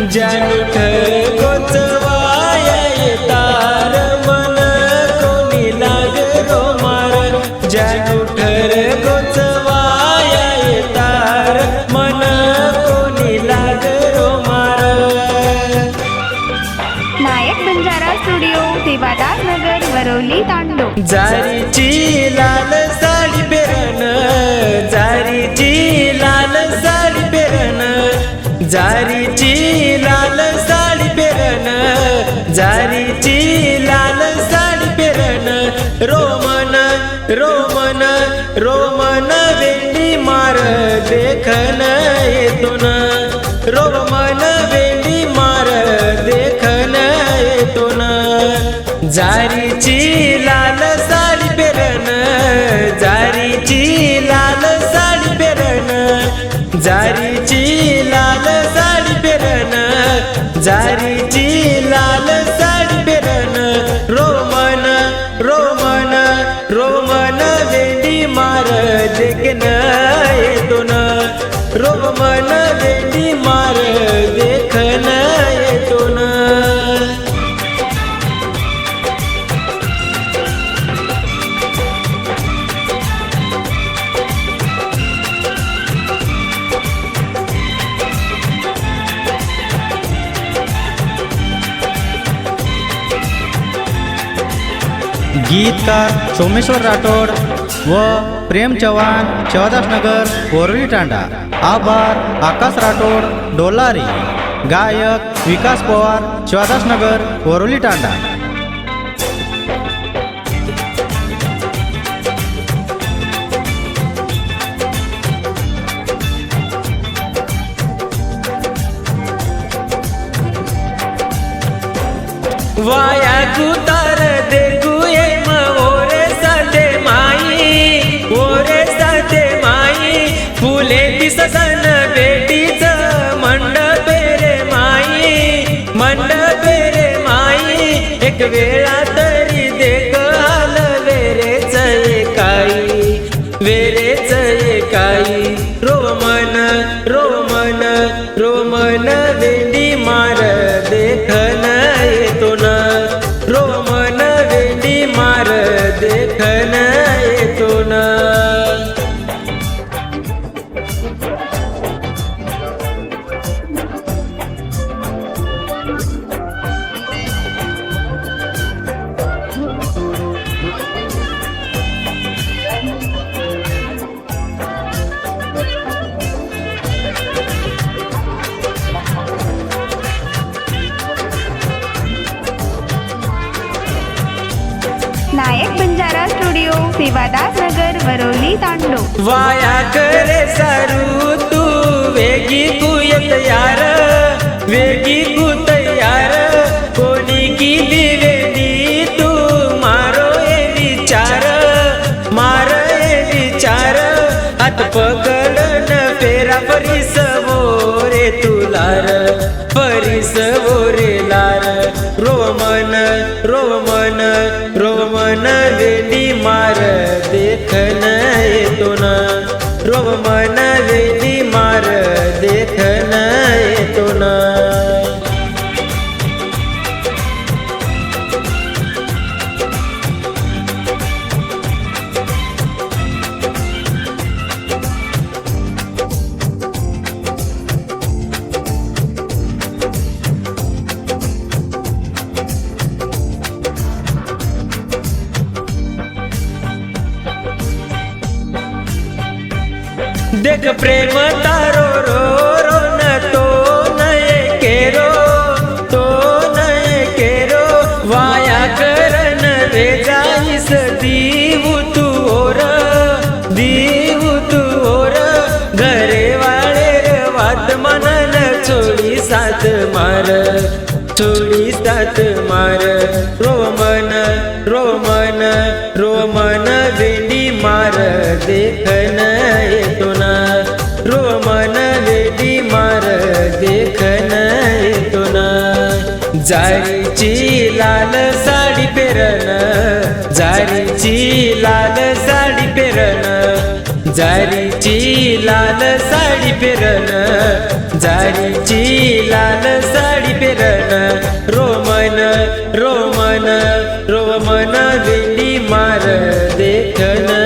जानुठ गोचवाया येतार मन कोणी लाग रो मार जानुठ गोचवाया येतार मन कोणी लाग रो मार नायक बंजारा स्टुडिओ सेवादार नगर वरवली तांडो जारीची लाल साडी पेरन जारीची लाल साडी पेरन जारीची लाल साडी पेरन जारीची लाल साडी पेरन रोमन रोमन रोमन वेंडी मार देखन येतो ना रोमन वेंडी मार देखन येतो ना जारीची लाल साडी पेरन जारीची लाल साडी पेरन जारीची लाल साडी पेरन जारीची लाल साडी पेरन रोमन रोमन रोमन वेंडी मार देखन येतो ना रोमन वेंडी मार देखन येतो ना गीतकार सोमेश्वर राठोड व प्रेम चव्हाण शिवदास नगर वरळी तांडा आभार आकाश राठोड डोलारी गायक विकास पवार शिवदास नगर वरळी तांडा वाया कुतार देखू ये ओरे साथे माई ओरे साथे माई फुले दिससन बेटीच मंडप रे माई मंडप रे माई एक वेळा तरी देख आल वेरेच एकाई वेरेच एकाई रोमन रोमन रोमन वेंडी मार देखन येतो ना रोमन वेंडी मार देखन येतो ना नायक बंजारा स्टुडिओ सेवादार नगर वरवली तांडो वाया करे सारू तू वेगी कुयत यार वेगी कु तयार कोणी किली वेडी तू मारो ए विचार मार ए विचार हात पकडन फेरा परिस वोरे तुलार परिस वोरे लार रोमन रोमन रोमन वेंडी मार देखन येतो ना रोमन वेंडी मार देखन येतो ना देख प्रेम तारो रो रो न तो नये केरो तो नये केरो वाया करन रे जाईस दीवू तू और घरे वाळे रे वात मनन छोडी साथ मार छोडी साथ मार रोमन रोमन रोमन वेंडी मार देखन येतो ना रोमन वेंडी मार देखन येतो ना जारीची लाल साडी पेरन जारीची लाल साडी पेरन जारीची लाल साडी पेरन, जारीची लाल साडी पेरन, रोमन रोमन रोमन वेली मार देखन.